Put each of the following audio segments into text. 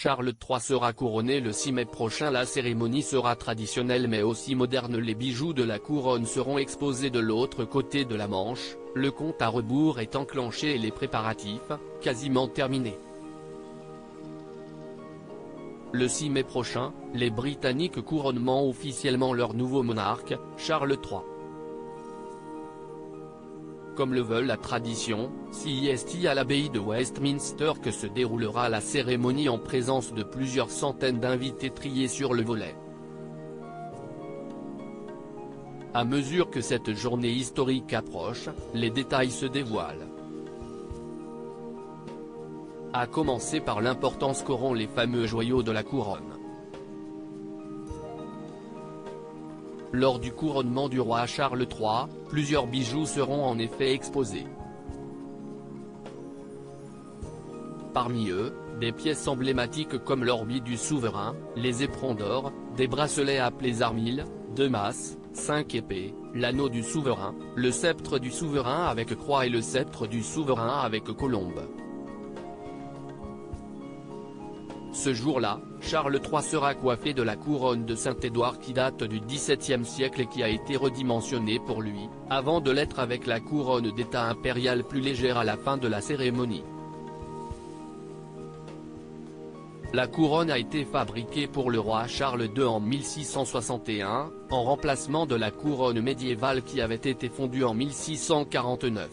Charles III sera couronné le 6 mai prochain. La cérémonie sera traditionnelle mais aussi moderne. Les bijoux de la couronne seront exposés de l'autre côté de la Manche. Le compte à rebours est enclenché et les préparatifs, quasiment terminés. Le 6 mai prochain, les Britanniques couronneront officiellement leur nouveau monarque, Charles III. Comme le veut la tradition, c'est à l'abbaye de Westminster que se déroulera la cérémonie en présence de plusieurs centaines d'invités triés sur le volet. À mesure que cette journée historique approche, les détails se dévoilent. À commencer par l'importance qu'auront les fameux joyaux de la couronne. Lors du couronnement du roi Charles III, plusieurs bijoux seront en effet exposés. Parmi eux, des pièces emblématiques comme l'orbi du souverain, les éperons d'or, des bracelets appelés armiles, 2 masses, 5 épées, l'anneau du souverain, le sceptre du souverain avec croix et le sceptre du souverain avec colombe. Ce jour-là, Charles III sera coiffé de la couronne de Saint-Édouard qui date du XVIIe siècle et qui a été redimensionnée pour lui, avant de l'être avec la couronne d'état impériale plus légère à la fin de la cérémonie. La couronne a été fabriquée pour le roi Charles II en 1661, en remplacement de la couronne médiévale qui avait été fondue en 1649.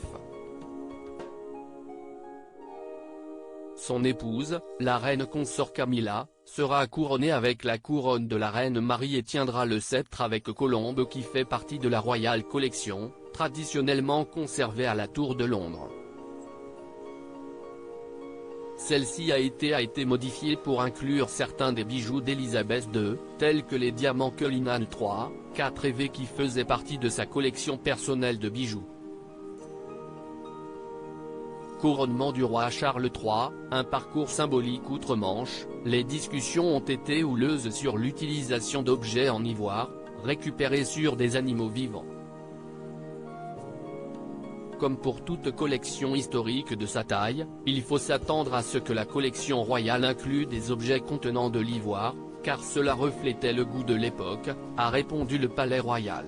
Son épouse, la reine consort Camilla, sera couronnée avec la couronne de la reine Marie et tiendra le sceptre avec colombe qui fait partie de la Royal Collection, traditionnellement conservée à la Tour de Londres. Celle-ci a été modifiée pour inclure certains des bijoux d'Élisabeth II, tels que les diamants Cullinan III, 4 EV qui faisaient partie de sa collection personnelle de bijoux. Couronnement du roi Charles III, un parcours symbolique outre-Manche, les discussions ont été houleuses sur l'utilisation d'objets en ivoire, récupérés sur des animaux vivants. Comme pour toute collection historique de sa taille, il faut s'attendre à ce que la collection royale inclue des objets contenant de l'ivoire, car cela reflétait le goût de l'époque, a répondu le palais royal.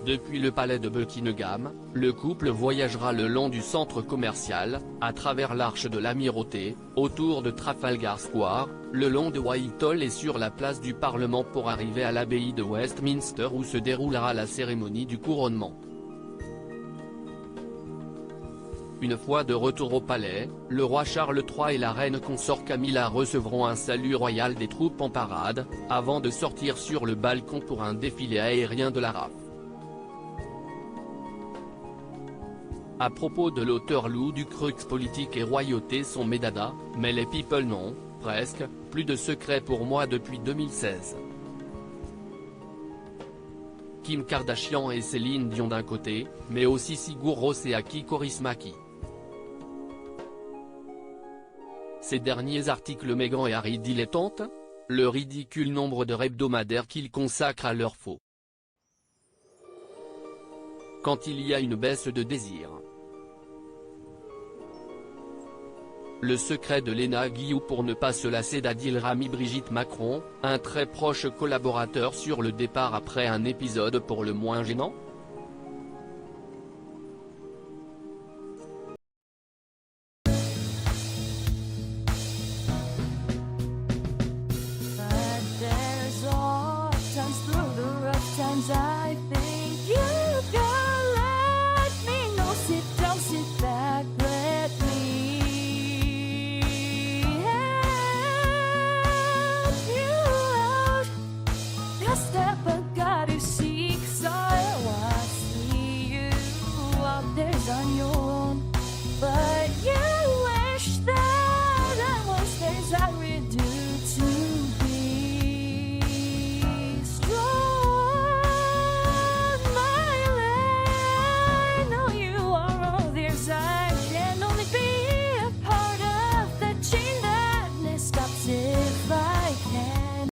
Depuis le palais de Buckingham, le couple voyagera le long du centre commercial, à travers l'arche de l'Amirauté, autour de Trafalgar Square, le long de Whitehall et sur la place du Parlement pour arriver à l'abbaye de Westminster où se déroulera la cérémonie du couronnement. Une fois de retour au palais, le roi Charles III et la reine consort Camilla recevront un salut royal des troupes en parade, avant de sortir sur le balcon pour un défilé aérien de la RAF. À propos de l'auteur Lou Ducreux, politique et royauté sont mes dadas, mais les people non, presque, plus de secret pour moi depuis 2016. Kim Kardashian et Céline Dion d'un côté, mais aussi Sigur Rós et Aki Kaurismäki. Ces derniers articles Meghan et Harry dilettantes, le ridicule nombre d'heures hebdomadaires qu'ils consacrent à leur faux. Quand il y a une baisse de désir. Le secret de Léna Guillou pour ne pas se lasser d'Adil Rami. Brigitte Macron, un très proche collaborateur sur le départ après un épisode pour le moins gênant. But there's all times through the rough times I feel